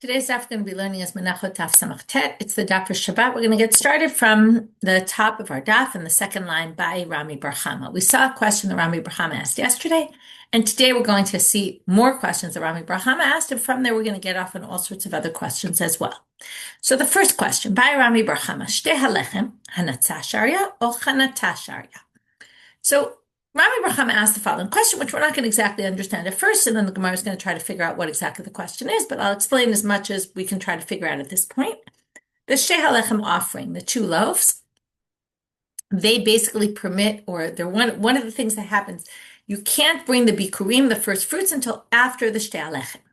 Today's daf we're going to be learning is Menachot Daf Samach. It's the daf for Shabbat. We're going to get started from the top of our daf in the second line by Rami Bar Chama. We saw a question that Rami Bar Chama asked yesterday, and today we're going to see more questions that Rami Bar Chama asked, and from there we're going to get off on all sorts of other questions as well. So the first question by Rami Bar Chama: Shtei halechem hanatzah sharia or chanatah sharia? So Rami Bar Chama asked the following question, which we're not going to exactly understand at first, and then the Gemara is going to try to figure out what exactly the question is, but I'll explain as much as we can try to figure out at this point. The Shtei halechem offering, the two loaves, they basically permit, or they're one of the things that happens, you can't bring the bikurim, the first fruits, until after the Shtei halechem.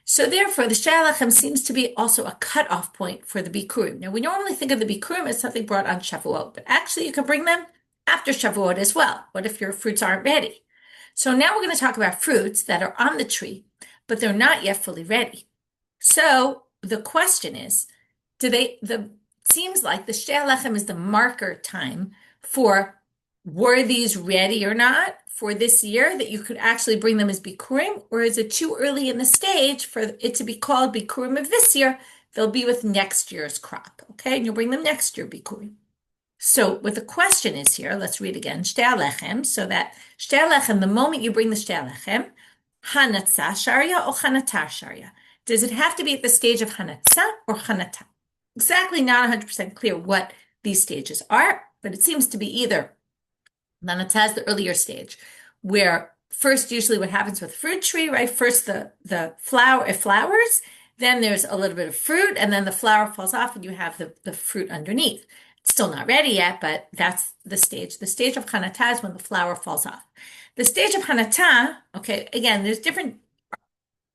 So therefore, the Shtei halechem seems to be also a cutoff point for the bikurim. Now, we normally think of the bikurim as something brought on Shavuot, but actually you can bring them after Shavuot as well. What if your fruits aren't ready? So now we're going to talk about fruits that are on the tree, but they're not yet fully ready. So the question is, seems like the Shtei halechem is the marker time for were these ready or not for this year, that you could actually bring them as bikurim, or is it too early in the stage for it to be called bikurim of this year? They'll be with next year's crop, okay? And you'll bring them next year bikurim. So what the question is here, let's read again, Shtei halechem, so that Shtei halechem, the moment you bring the Shtei halechem, hanatzah sharia or chanatah sharia? Does it have to be at the stage of hanatzah or chanatah? Exactly not 100% clear what these stages are, but it seems to be either. Hanatzah is the earlier stage, where first usually what happens with fruit tree, right? First the flower, it flowers, then there's a little bit of fruit, and then the flower falls off and you have the fruit underneath. It's still not ready yet, but that's the stage. The stage of chanatah is when the flower falls off. The stage of hanatah, okay, again, there's different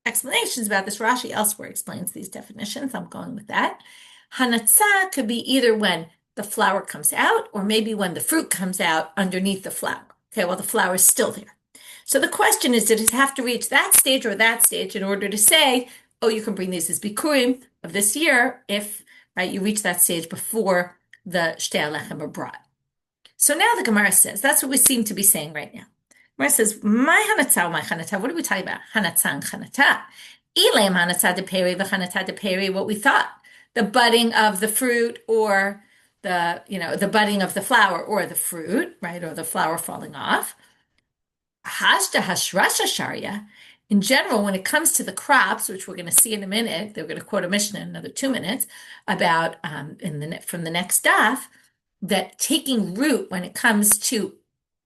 explanations about this. Rashi elsewhere explains these definitions. I'm going with that. Hanatzah could be either when the flower comes out, or maybe when the fruit comes out underneath the flower, okay, while the flower is still there. So the question is, did it have to reach that stage or that stage in order to say, oh, you can bring these as bikurim of this year if, right, you reach that stage before the Shtei halechem are brought. So now the Gemara says, that's what we seem to be saying right now. Gemara says, my hanatzah, my chanatah, what are we talking about? Hanatzah and chanatah. Ileim hanatzah de peri, v'chanatah de peri, what we thought, the budding of the fruit, or the budding of the flower or the fruit, right, or the flower falling off. Hashta hashrasha sharia. In general, when it comes to the crops, which we're going to see in a minute, they're going to quote a Mishnah in another 2 minutes about from the next daf, that taking root when it comes to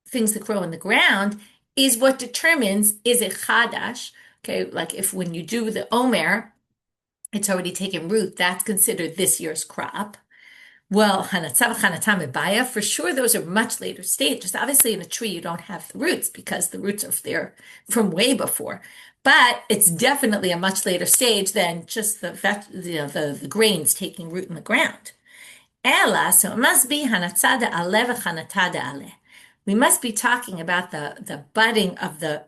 things that grow in the ground is what determines, is it chadash? Okay, like if when you do the omer, it's already taken root, that's considered this year's crop. Well, hanatzah v'chanatah mebaya, for sure those are much later stages. Obviously in a tree you don't have the roots because the roots are there from way before. But it's definitely a much later stage than just the grains taking root in the ground. Ela, so it must be hanatzah de'aleh v'chanatah de'aleh. We must be talking about the budding of the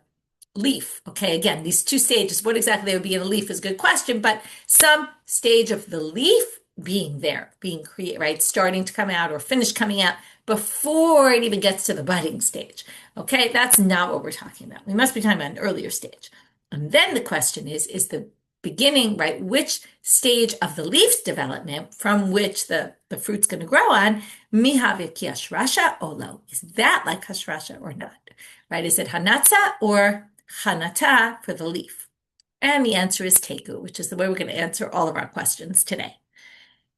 leaf. Okay, again, these two stages, what exactly they would be in a leaf is a good question, but some stage of the leaf being there, being created, right, starting to come out or finish coming out before it even gets to the budding stage. Okay, that's not what we're talking about. We must be talking about an earlier stage. And then the question is the beginning, right, which stage of the leaf's development from which the fruit's going to grow on, mihavik hashrasha olo. Is that like hashrasha or not? Right, is it hanatzah or chanatah for the leaf? And the answer is tegu, which is the way we're going to answer all of our questions today.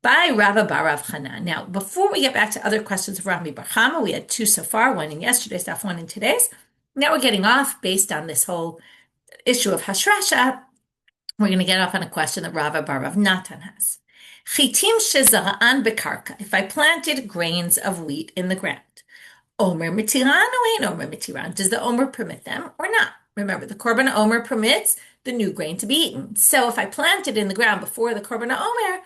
By Rava bar Rav Chanan. Now, before we get back to other questions of Rami Bar Chama, we had 2 so far, one in yesterday's daf, one in today's. Now we're getting off based on this whole issue of hashrasha. We're going to get off on a question that Rava bar Rav Natan has. Chitim shezara'an bekarka. If I planted grains of wheat in the ground, omer mitiran or ain't omer mitiran? Does the omer permit them or not? Remember, the korban omer permits the new grain to be eaten. So if I planted in the ground before the korban omer,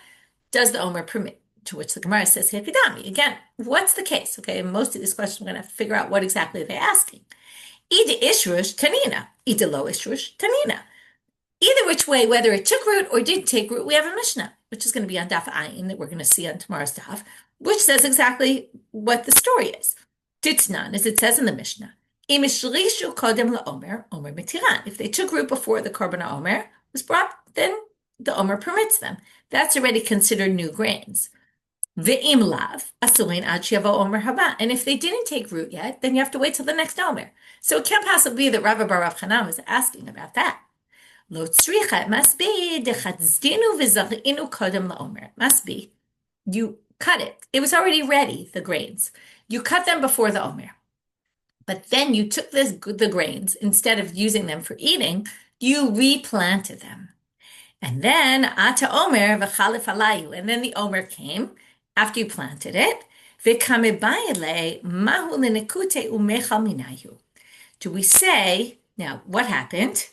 does the omer permit? To which the Gemara says, Hekidami. Again, what's the case? Okay, in most of these questions, we're going to have to figure out what exactly they're asking. Ida ishrush tanina, ida lo ishrush tanina. Either which way, whether it took root or didn't take root, we have a Mishnah, which is going to be on Daf Ayin, that we're going to see on tomorrow's Daf, which says exactly what the story is. Titnan, as it says in the Mishnah, im ishrishu kodem la omer, omer mitiran. If they took root before the korban omer was brought, then the Omer permits them. That's already considered new grains. Ve'im lav, asurin ad shiavo Omer haba. And if they didn't take root yet, then you have to wait till the next Omer. So it can't possibly be that Rava bar Rav Chanan was asking about that. Lo tzricha, it must be dechazdinu v'zachinu kodem laomer. It must be you cut it. It was already ready, the grains. You cut them before the Omer. But then you took the grains, instead of using them for eating, you replanted them. And then Ata Omer v'chalif alayu. And then the Omer came after you planted it. V'kamebayele mahu lenekute umechal minayu. Do we say, now what happened?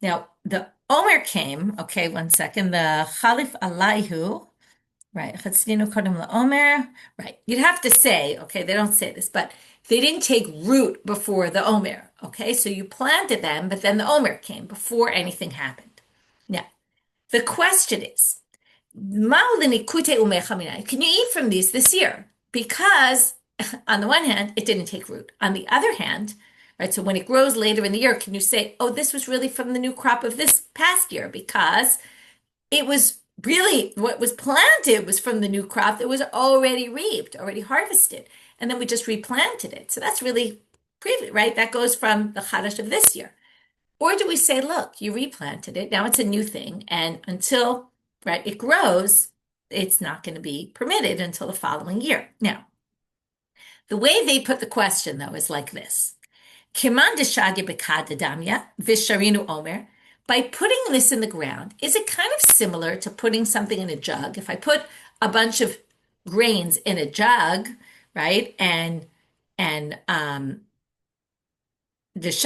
Now the Omer came, okay, one second, the chalif alayhu, right, chatzinu kodem la'omer, right, you'd have to say, okay, they don't say this, but they didn't take root before the Omer, okay, so you planted them, but then the Omer came before anything happened. Now, the question is, can you eat from these this year? Because on the one hand, it didn't take root. On the other hand, right, so when it grows later in the year, can you say, oh, this was really from the new crop of this past year? Because it was really what was planted was from the new crop that was already reaped, already harvested. And then we just replanted it. So that's really previous, right? That goes from the Chadash of this year. Or do we say, look, you replanted it, now it's a new thing, and until, right, it grows, it's not going to be permitted until the following year. Now, the way they put the question, though, is like this. Kiman deshadya bekadadamya visharinu omer. By putting this in the ground, is it kind of similar to putting something in a jug? If I put a bunch of grains in a jug, right, and it's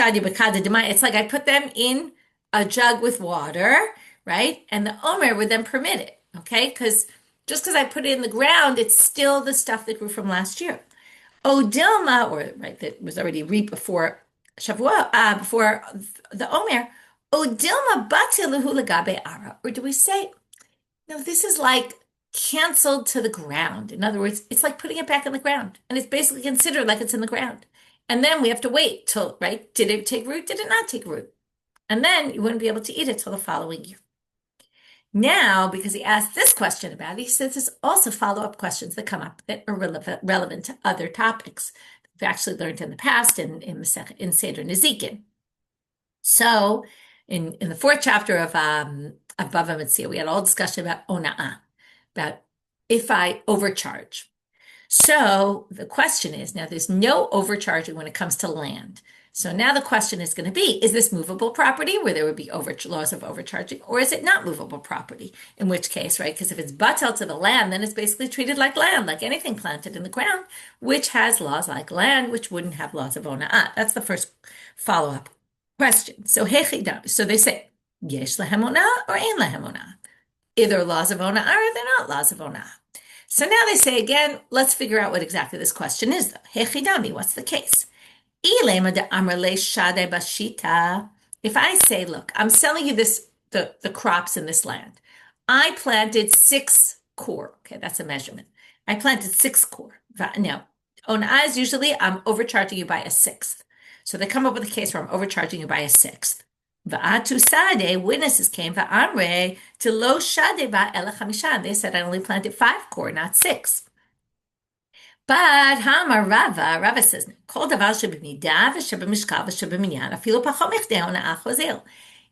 like I put them in a jug with water, right? And the Omer would then permit it, okay? Because just because I put it in the ground, it's still the stuff that grew from last year. Odilma, or right, that was already reaped before Shavuot, before the Omer. Odilma batiluhu legabe ara. Or do we say, no, this is like canceled to the ground. In other words, it's like putting it back in the ground. And it's basically considered like it's in the ground. And then we have to wait till, right? Did it take root? Did it not take root? And then you wouldn't be able to eat it till the following year. Now, because he asked this question about it, he says there's also follow-up questions that come up that are relevant to other topics we've actually learned in the past in Seder Nezikin. So, in the fourth chapter of Bava Metzia, we had a whole discussion about ona'ah, about if I overcharge. So the question is, now there's no overcharging when it comes to land. So now the question is going to be, is this movable property where there would be laws of overcharging, or is it not movable property? In which case, right, because if it's batel to the land, then it's basically treated like land, like anything planted in the ground, which has laws like land, which wouldn't have laws of ona'ah. That's the first follow-up question. So they say, yesh lahem ona'ah or ein lahem ona'ah. Either laws of ona'ah or they're not laws of ona'ah. So now they say again, let's figure out what exactly this question is, though. Hechidami, what's the case? If I say, look, I'm selling you the crops in this land. I planted 6 core. Okay, that's a measurement. I planted 6 core. Now, on as usually, I'm overcharging you by a 1/6. So they come up with a case where I'm overcharging you by a 1/6. Va'atu sade, witnesses came, va'amre, to lo shade ela chamisha. They said I only planted 5 core, not 6. But Hamar Rava says, Kol davar sheb'midah v'sheb'mishkal v'sheb'minyan afilu pachot michdei hona'ah chozel.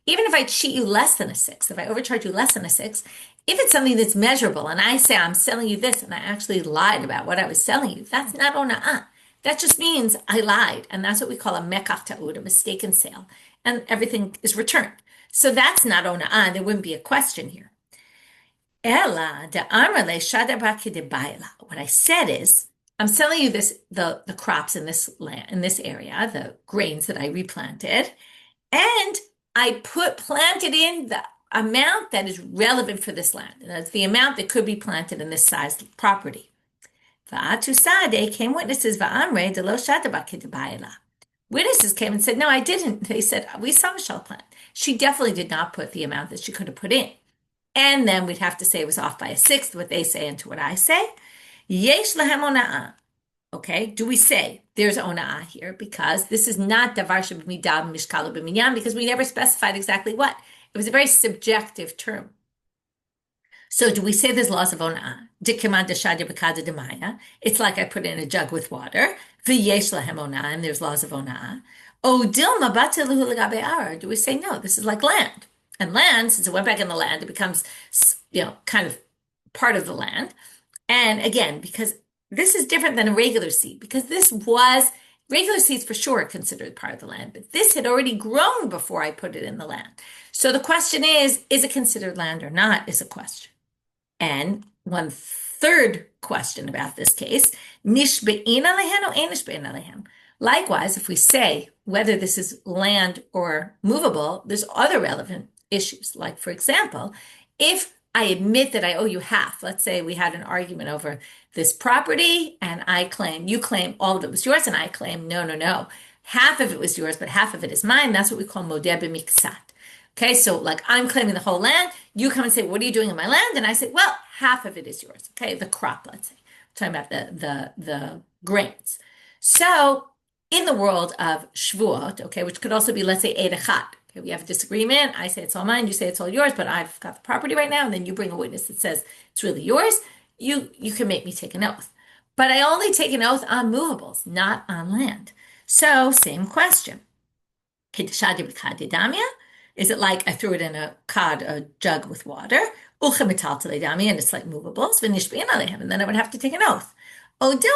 Even if I cheat you less than a 6, if I overcharge you less than a 6, if it's something that's measurable and I say I'm selling you this and I actually lied about what I was selling you, that's not hona'ah. That just means I lied, and that's what we call a mekach ta'ud, a mistaken sale, and everything is returned. So that's not ona'ah. There wouldn't be a question here. Ela de amrle shada b'kidei ba'ila. What I said is, I'm selling you the crops in this land, in this area, the grains that I replanted, and I planted in the amount that is relevant for this land. And that's the amount that could be planted in this sized property. Va'atu came witnesses va'amre de lo shada b'kidei ba'ila. Witnesses came and said, no, I didn't. They said, we saw Michelle plant. She definitely did not put the amount that she could have put in. And then we'd have to say it was off by a 1/6, what they say into what I say. Yesh lahem ona'ah. Okay, do we say there's ona'ah here? Because this is not davar sheb'midah mishkal b'minyan, because we never specified exactly what. It was a very subjective term. So do we say there's laws of ona'ah? Dikemad deshadya b'kada demaya. It's like I put in a jug with water. V'yesh lahem ona'ah, and there's laws of ona'ah. O dilma bateluhu legabe ara. Do we say no? This is like land. And land, since it went back in the land, it becomes, kind of part of the land. And again, because this is different than a regular seed, because this was regular seeds for sure are considered part of the land, but this had already grown before I put it in the land. So the question is it considered land or not is a question. And one third question about this case, nishbe'in alehen or ein nishbe'in alehem. Likewise, if we say whether this is land or movable, there's other relevant issues. Like, for example, if I admit that I owe you half, let's say we had an argument over this property and you claim all of it was yours and I claim, no, half of it was yours, but half of it is mine. That's what we call modeh b'miksat. Okay, so like I'm claiming the whole land. You come and say, what are you doing in my land? And I say, well, half of it is yours. Okay, the crop, let's say. I'm talking about the grains. So in the world of Shvuot, okay, which could also be, let's say, Eid Echad. Okay, we have a disagreement. I say it's all mine. You say it's all yours, but I've got the property right now. And then you bring a witness that says it's really yours. You can make me take an oath. But I only take an oath on movables, not on land. So same question. Is it like I threw it in a jug with water? And it's like movables, and then I would have to take an oath. Or do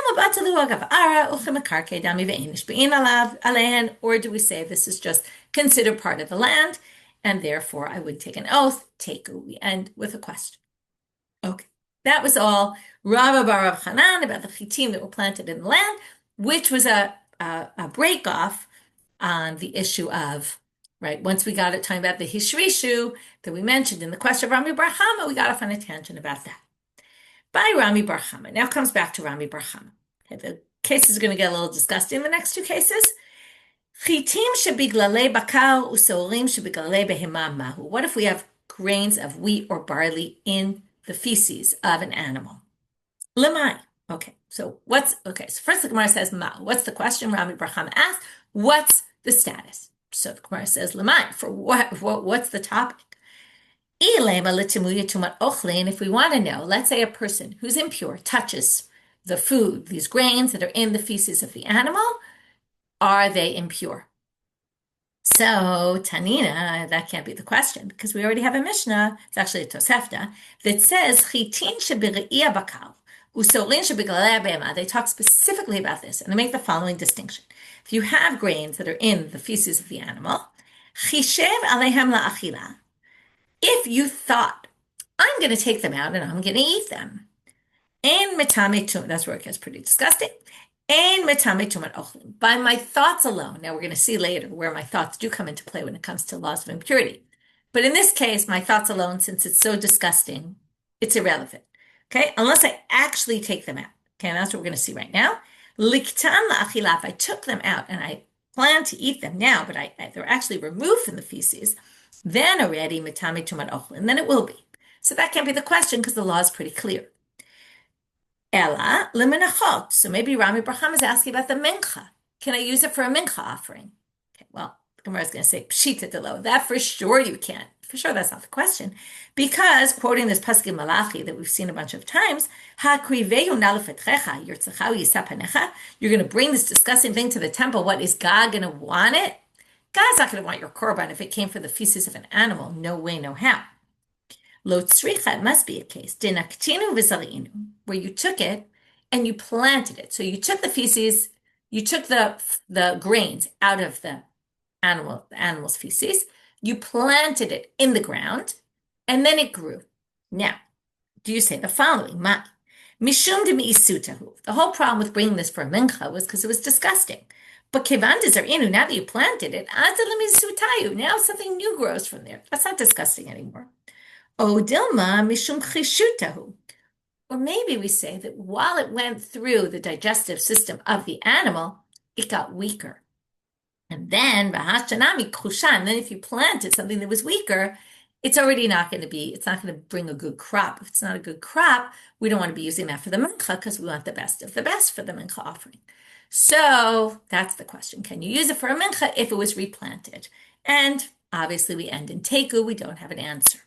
we say this is just considered part of the land, and therefore I would take an oath? We end with a question. Okay, that was all Rava bar Rav Hanan about the chitim that were planted in the land, which was a break off on the issue of, right, once we got it talking about the hishrishu that we mentioned in the question of Rami Bar Chama, we got off on a tangent about that. By Rami Bar Chama. Now comes back to Rami Bar Chama. Okay, the cases are going to get a little disgusting in the next two cases. Chitim shebiglalei bakar usorim shebiglalei behema mahu. What if we have grains of wheat or barley in the feces of an animal? Lemai. Okay, so first the Gemara says ma. What's the question? Rami Bar Chama asked, what's the status? So the Gemara says lemai. For what's the topic? And if we want to know, let's say a person who's impure touches the food, these grains that are in the feces of the animal, are they impure? So Tanina, that can't be the question because we already have a Mishnah, it's actually a Tosefta, that says chitin shebire'ia bakal usorin shebiglalei behema. They talk specifically about this and they make the following distinction. If you have grains that are in the feces of the animal, chishev alehem la'achila. If you thought, I'm going to take them out and I'm going to eat them. Ein metame tum, that's where it gets pretty disgusting. Ein metame tumat ochlin. By my thoughts alone, now we're going to see later where my thoughts do come into play when it comes to laws of impurity. But in this case, my thoughts alone, since it's so disgusting, it's irrelevant. Okay, unless I actually take them out. Okay, and that's what we're going to see right now. Liktan la'achila, if I took them out and I plan to eat them now, but they're actually removed from the feces, then already metame tumat ochlin, then it will be. So that can't be the question because the law is pretty clear. Ella lemenachot. So maybe Rami Bar Chama is asking about the mincha. Can I use it for a mincha offering? Okay, well, the Gemara is going to say pshita delo. That for sure you can. For sure, that's not the question, because quoting this pasuk in Malachi that we've seen a bunch of times, you're going to bring this disgusting thing to the temple. What is God going to want it? God's not going to want your korban if it came from the feces of an animal. No way, no how. Lo tzricha, it must be a case. Dinaktinu v'zari'inu, where you took it and you planted it. So you took the feces, you took the grains out of the animal's feces, you planted it in the ground, and then it grew. Now, do you say the following? Ma, mishum de mi'isutahu. The whole problem with bringing this for a mincha was because it was disgusting. But kevan dezar'inu, now that you planted it, adel now something new grows from there. That's not disgusting anymore. O dilma mishum chishutahu. Or maybe we say that while it went through the digestive system of the animal, it got weaker. And then, and then if you planted something that was weaker, it's already not going to bring a good crop. If it's not a good crop, we don't want to be using that for the mincha because we want the best of the best for the mincha offering. So that's the question. Can you use it for a mincha if it was replanted? And obviously we end in teku, we don't have an answer.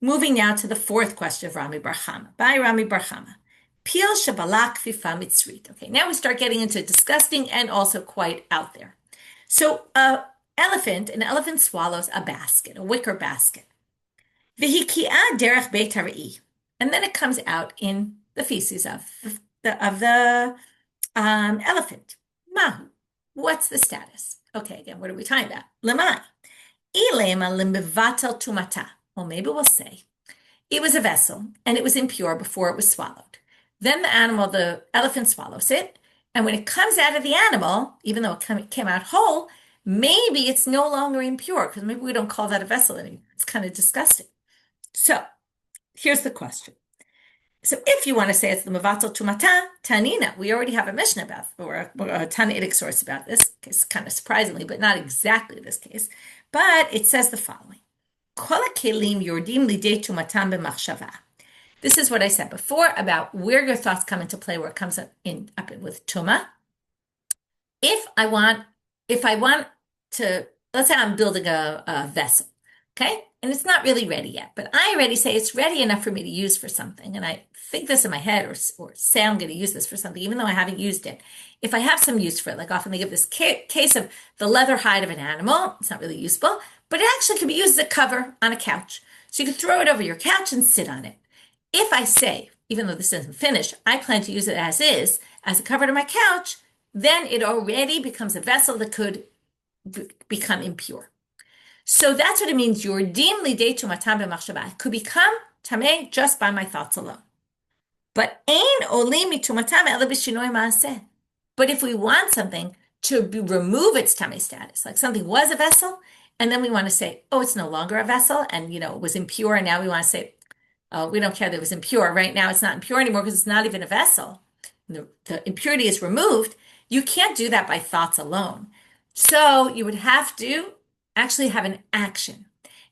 Moving now to the fourth question of Rami Bar Chama. By Rami Bar Chama. Pil shabalak fifa mitzrit. Okay, now we start getting into disgusting and also quite out there. So, an elephant swallows a basket, a wicker basket. V'hiki'ah derech beit hara'i. And then it comes out in the feces of the elephant. Mahu. What's the status? Okay, again, what are we talking about? Lemai. Ilema limbivatel tumata. Well, maybe we'll say it was a vessel and it was impure before it was swallowed. Then the elephant swallows it. And when it comes out of the animal, even though it came out whole, maybe it's no longer impure because maybe we don't call that a vessel anymore. It's kind of disgusting. So here's the question. So if you want to say it's the Mavatal Tumata, Tanina, we already have a Mishnah about, or a Tanaitic source about this case, kind of surprisingly, but not exactly this case. But it says the following. This is what I said before about where your thoughts come into play, where it comes up with Tuma. If I want to, let's say I'm building a vessel, okay? And it's not really ready yet, but I already say it's ready enough for me to use for something. And I think this in my head or say I'm going to use this for something, even though I haven't used it. If I have some use for it, like often they give this case of the leather hide of an animal, it's not really useful, but it actually can be used as a cover on a couch. So you can throw it over your couch and sit on it. If I say, even though this isn't finished, I plan to use it as is, as a cover to my couch, then it already becomes a vessel that could become impure. So that's what it means. Yordim lidei tumatam b'machshava. It could become tameh just by my thoughts alone. But ein olim mitumatam ela b'shinoi maaseh. But if we want something to remove its tameh status, like something was a vessel, and then we want to say, oh, it's no longer a vessel, and it was impure, and now we want to say, oh, we don't care that it was impure. Right now it's not impure anymore because it's not even a vessel. The impurity is removed. You can't do that by thoughts alone. So you would have to actually have an action.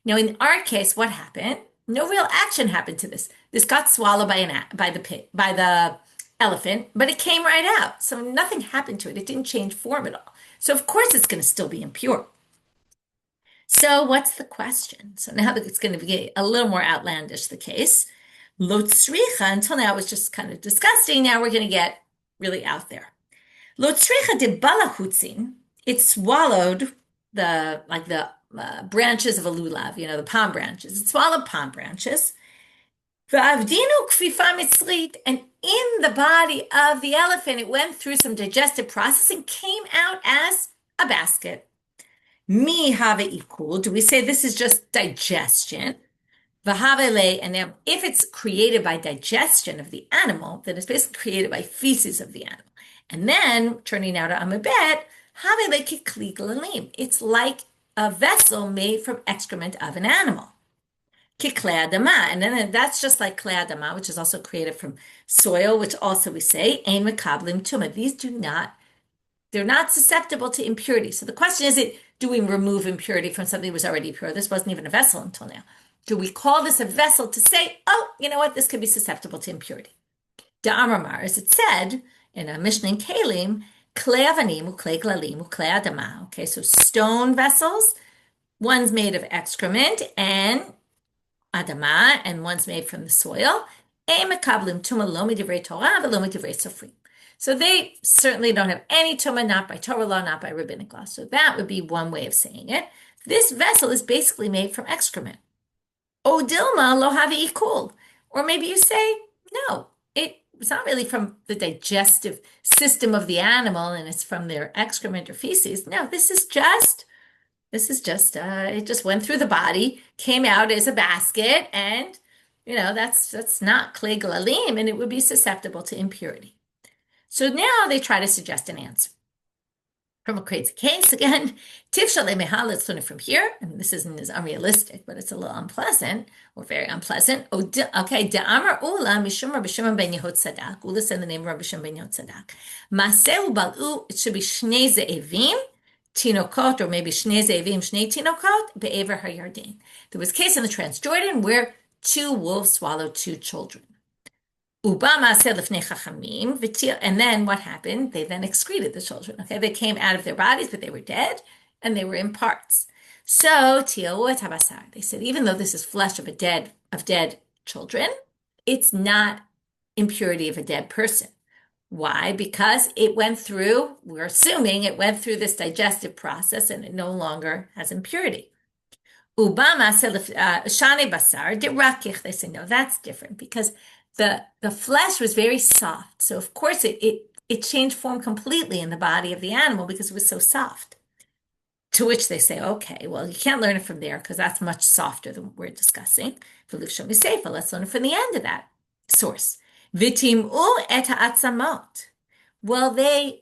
Now, in our case, what happened? No real action happened to this. This got swallowed by the elephant, but it came right out. So nothing happened to it. It didn't change form at all. So of course it's going to still be impure. So what's the question? So now that it's going to be a little more outlandish, the case. Lo tzricha, until now it was just kind of disgusting. Now we're going to get really out there. Lo tzricha de balahutzin. It swallowed the branches of a lulav, the palm branches. It swallowed palm branches. V'avdinu kfifa mitzrit, and in the body of the elephant, it went through some digestive process and came out as a basket. Mi have ikul. Do we say this is just digestion? V'havele, and now if it's created by digestion of the animal, then it's basically created by feces of the animal. And then turning out a amabet, havele kikli glalim. It's like a vessel made from excrement of an animal. Kiklei adama, and then that's just like klei adama, which is also created from soil, which also we say ein mekablim tuma. These they're not susceptible to impurity. So the question is, do we remove impurity from something that was already pure? This wasn't even a vessel until now. Do we call this a vessel to say, oh, you know what, this could be susceptible to impurity? Da'amar, as it said in a Mishnah in Kalim, klei avanim uklei glalim uklei adama. Okay, so stone vessels, one's made of excrement and adama, and one's made from the soil. So they certainly don't have any tuma, not by Torah law, not by rabbinic law. So that would be one way of saying it. This vessel is basically made from excrement. O dilma lo have ikul. Or maybe you say, no, it's not really from the digestive system of the animal and it's from their excrement or feces. No, this is just it just went through the body, came out as a basket, and that's not klei glalim, and it would be susceptible to impurity. So now they try to suggest an answer. From a crazy case again, tifshale mehal, let's learn it from here. I mean, this isn't as unrealistic, but it's a little unpleasant, or very unpleasant. Okay, da'amar ula mishum Rabbi Shimon ben Yehud Sadak. Ula said the name of Rabbi Shimon ben Yehud Sadak. Maseu bal'u, it should be shnei ze'evim, tinokot, or maybe shnei ze'evim, shnei tinokot, be'ever hayarden. There was a case in the Transjordan where 2 wolves swallowed 2 children. And then what happened? They then excreted the children. Okay, they came out of their bodies, but they were dead and they were in parts. So, tiaut habasar, they said, even though this is flesh of dead children, it's not impurity of a dead person. Why? Because it went through, we're assuming it went through this digestive process and it no longer has impurity. Ubama shane basar dirakich. They say no, that's different because the flesh was very soft. So of course it changed form completely in the body of the animal because it was so soft. To which they say, okay, well, you can't learn it from there because that's much softer than what we're discussing. Let's learn it from the end of that source. V'tim'u et ha'atzamot. Well, they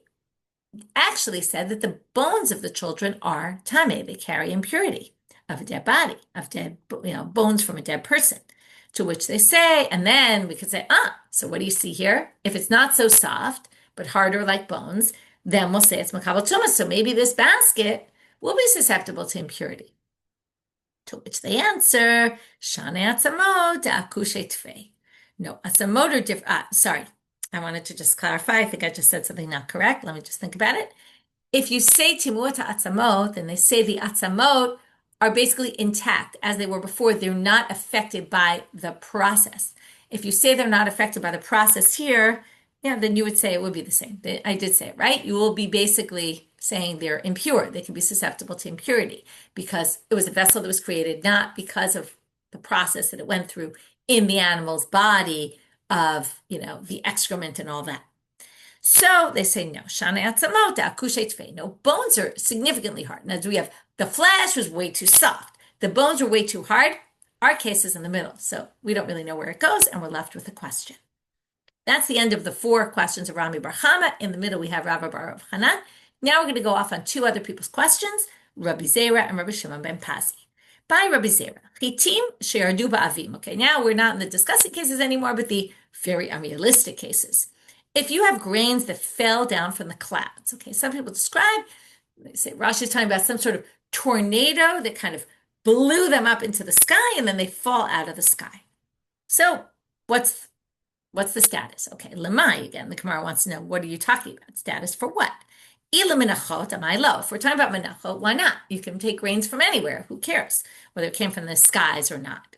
actually said that the bones of the children are tameh. They carry impurity of a dead body, of dead, bones from a dead person. To which they say, and then we could say, so what do you see here? If it's not so soft, but harder like bones, then we'll say it's makabel tumas. So maybe this basket will be susceptible to impurity. To which they answer, shane atzamot da'akushe tfei. No, atzamot are different. Sorry, I wanted to just clarify. I think I just said something not correct. Let me just think about it. If you say timuot atzamot, then they say the atzamot are basically intact as they were before. They're not affected by the process. If you say they're not affected by the process here, then you would say it would be the same. I did say it, right? You will be basically saying they're impure. They can be susceptible to impurity because it was a vessel that was created not because of the process that it went through in the animal's body of, the excrement and all that. So they say no. Shane atzamot da'akushe tfei. No, bones are significantly hard. Now we have the flesh was way too soft. The bones are way too hard. Our case is in the middle, so we don't really know where it goes, and we're left with a question. That's the end of the 4 questions of Rami Bar Chama. In the middle, we have Rabba Bar Rav Hanan. Now we're going to go off on 2 other people's questions, Rabbi Zera and Rabbi Shimon ben Pazi. By Rabbi Zera, chitim sheyardu ba'avim. Okay, now we're not in the discussing cases anymore, but the very unrealistic cases. If you have grains that fell down from the clouds, okay, some people describe, they say Rashi is talking about some sort of tornado that kind of blew them up into the sky and then they fall out of the sky. So what's the status? Okay, lemai again. The Gemara wants to know, what are you talking about? Status for what? Menachot, am I low? If we're talking about menachot, why not? You can take grains from anywhere. Who cares whether it came from the skies or not?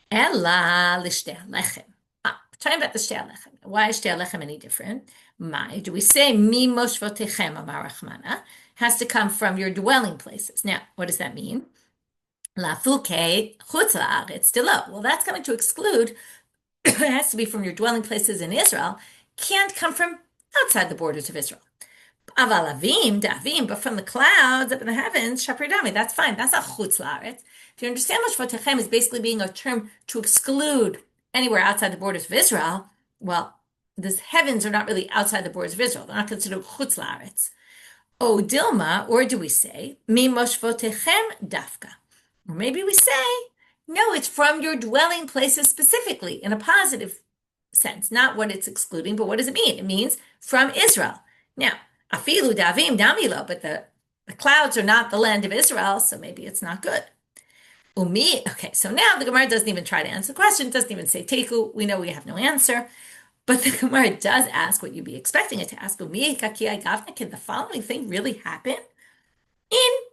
Ella lishtei lechem. We're talking about the shtei lechem. Why is shtei lechem any different? Do we say mi moshvotechem amar Rachmana? Has to come from your dwelling places. Now, what does that mean? Lafuke chutz la'aretz delo. Well, that's going to exclude. It has to be from your dwelling places in Israel. Can't come from outside the borders of Israel. Avalavim, davim, but from the clouds up in the heavens, shapridami, that's fine. That's a chutz la'aretz. If you understand, moshvotechem is basically being a term to exclude anywhere outside the borders of Israel. Well, the heavens are not really outside the borders of Israel. They're not considered chutz la'aretz. O dilma, or do we say mi moshvotechem dafka? Or maybe we say, no, it's from your dwelling places specifically in a positive sense, not what it's excluding, but what does it mean? It means from Israel. Now, afilu davim damilo, but the clouds are not the land of Israel, so maybe it's not good. Umi, okay, so now the Gemara doesn't even try to answer the question, doesn't even say teku. We know we have no answer, but the Gemara does ask what you'd be expecting it to ask. Umi, kakiyai gavna, can the following thing really happen?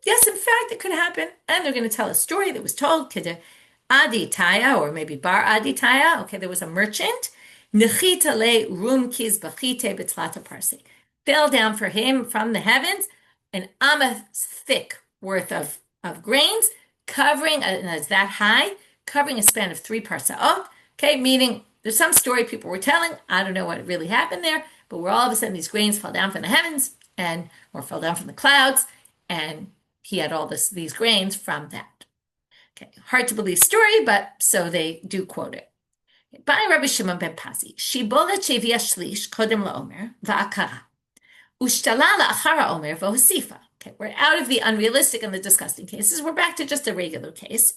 Yes, in fact, it could happen. And they're going to tell a story that was told to Adi Taya, or maybe Bar Adi Taya. Okay, there was a merchant. Nechita le rumkiz bachite betlata parse. Fell down for him from the heavens an amah thick worth of grains, covering, and it's that high, covering a span of 3 parsaot. Okay, meaning there's some story people were telling. I don't know what really happened there, but where all of a sudden these grains fell down from the heavens or fell down from the clouds. And he had all these grains from that. Okay, hard to believe story, but so they do quote it. By Rabbi Shimon ben Pazi, Shibolet shevia shlish kodem laomer va'akara, ushtala la'achara omer v'hosifa. Okay, we're out of the unrealistic and the disgusting cases. We're back to just a regular case.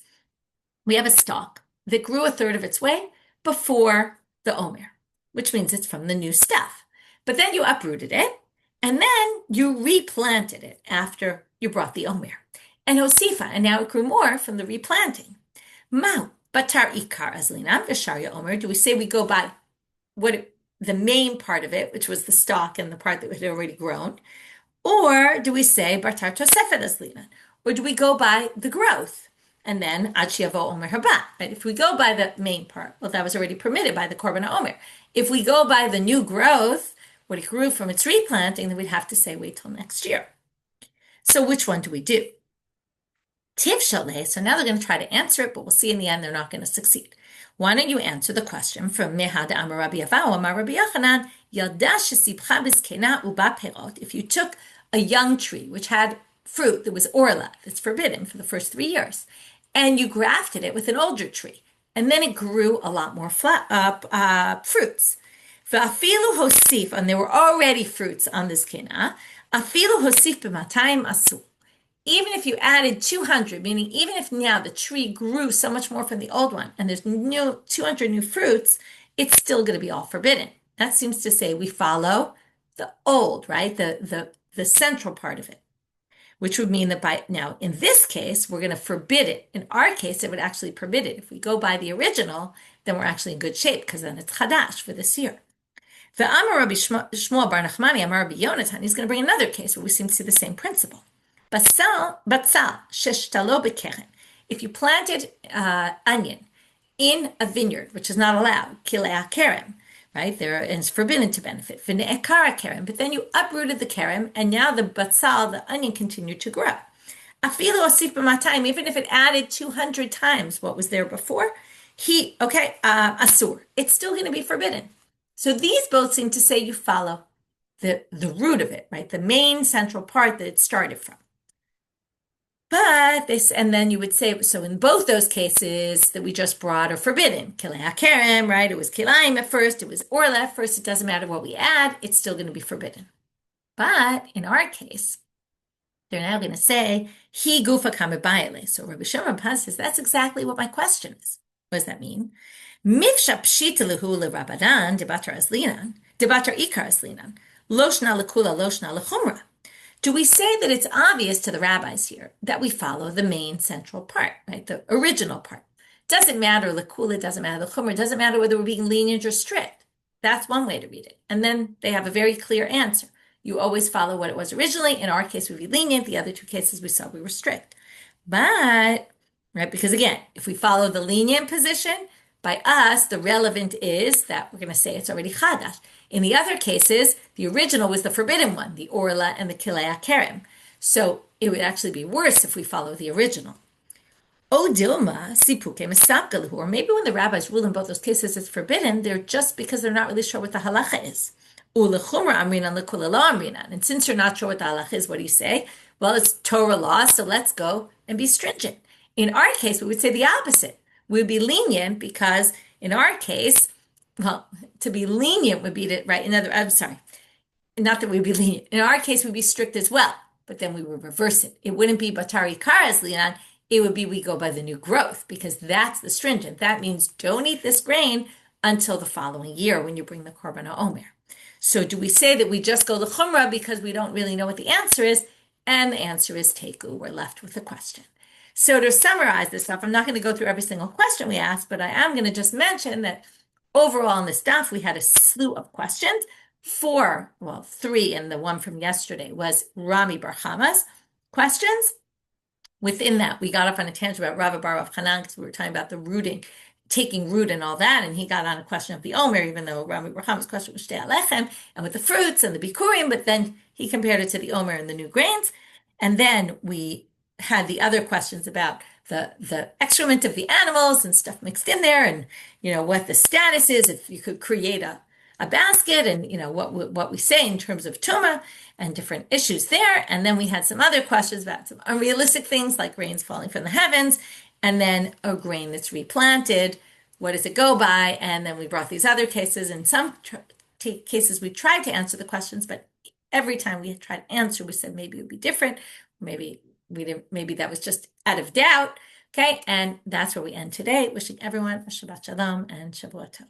We have a stalk that grew a third of its way before the omer, which means it's from the new stuff. But then you uprooted it, and then you replanted it after you brought the omer. And hosifa, and now it grew more from the replanting. Mau, batar ikar azlinam v'sharya omer. Do we say we go by the main part of it, which was the stalk and the part that had already grown? Or do we say batar tosefet azlinan? or do we go by the growth? And then ad sheyavo omer haba, right? If we go by the main part, well, that was already permitted by the korban omer. If we go by the new growth, what it grew from its replanting, then we'd have to say wait till next year. So which one do we do? Tiv shaleh. So now they're going to try to answer it, but we'll see in the end they're not going to succeed. Why don't you answer the question from Mehad Amar Rabbi Avahu Amar Rabbi Yochanan Yalda shesipcha b'zkena uba perot. If you took a young tree which had fruit that was orla, that's forbidden for the first 3 years, and you grafted it with an older tree, and then it grew a lot more fruits. V'afilu hosif, and there were already fruits on this kena. Afilu hosif b'matayim asu. Even if you added 200, meaning even if now the tree grew so much more from the old one, and there's new 200 new fruits, it's still going to be all forbidden. That seems to say we follow the old, right? The central part of it, which would mean that by now, in this case, we're going to forbid it. In our case, it would actually permit it. If we go by the original, then we're actually in good shape because then it's chadash for this year. The Amar Rabbi Shmuel Bar Nachmani Amar Rabbi Yonatan, he's going to bring another case where we seem to see the same principle. Batzal sheshtalo b'keren. If you planted onion in a vineyard, which is not allowed, kilei kerem, right? There is forbidden to benefit. V'ne'ekara kerem, but then you uprooted the kerem, and now the batzal, the onion, continued to grow. Afilu osif b'matayim, even if it added 200 times what was there before, asur, it's still going to be forbidden. So these both seem to say you follow the root of it, right? The main central part that it started from. But this, and then you would say, so in both those cases that we just brought are forbidden. Kilei hakerem, right? It was kilaim at first, it was orla at first, it doesn't matter what we add, it's still going to be forbidden. But in our case, they're now going to say, he gufa kamebayale. So Rabbi Shimon Paz says, that's exactly what my question is. What does that mean? Mifsha pshita lehu leRabbanan debatar aslinan, debatar ikar aslinan, loshna lekula loshna lechumra. Do we say that it's obvious to the rabbis here that we follow the main central part, right? The original part. Doesn't matter lekula, doesn't matter the chumra, doesn't matter whether we're being lenient or strict. That's one way to read it. And then they have a very clear answer. You always follow what it was originally. In our case, we'd be lenient. The other two cases we saw we were strict. But, right, because again, if we follow the lenient position, by us, the relevant is that we're going to say it's already chadash. In the other cases, the original was the forbidden one, the orla and the kilei kerem. So it would actually be worse if we follow the original. O dilma sipuke mesapgaluhu, or maybe when the rabbis rule in both those cases it's forbidden, they're just because they're not really sure what the halacha is. Ulechumra amrinan lekula lo amrinan. And since you're not sure what the halacha is, what do you say? Well, it's Torah law, so let's go and be stringent. In our case, we would say the opposite. We'd be lenient because in our case, well, to be lenient would be to, right, I'm sorry, not that we'd be lenient. In our case, we'd be strict as well, but then we would reverse it. It wouldn't be batari karas linan, it would be we go by the new growth because that's the stringent. That means don't eat this grain until the following year when you bring the korban omer. So do we say that we just go the chumrah because we don't really know what the answer is? And the answer is teku. We're left with the question. So to summarize this stuff, I'm not going to go through every single question we asked, but I am going to just mention that overall in this daf, we had a slew of questions. 3, and the one from yesterday was Rami Bar Chama's questions. Within that, we got off on a tangent about Rava Bar Rav Chanan because we were talking about the rooting, taking root and all that, and he got on a question of the Omer, even though Rami Bar Chama's question was Shtei Alechem, and with the fruits and the Bikurim, but then he compared it to the Omer and the new grains. And then we had the other questions about the excrement of the animals and stuff mixed in there, and what the status is if you could create a basket, and what we say in terms of tuma and different issues there. And then we had some other questions about some unrealistic things like rains falling from the heavens, and then a grain that's replanted. What does it go by? And then we brought these other cases. In some cases, we tried to answer the questions, but every time we tried to answer, we said maybe it would be different. Maybe we didn't. Maybe that was just out of doubt. Okay, and that's where we end today. Wishing everyone a Shabbat Shalom and Shavua Tov.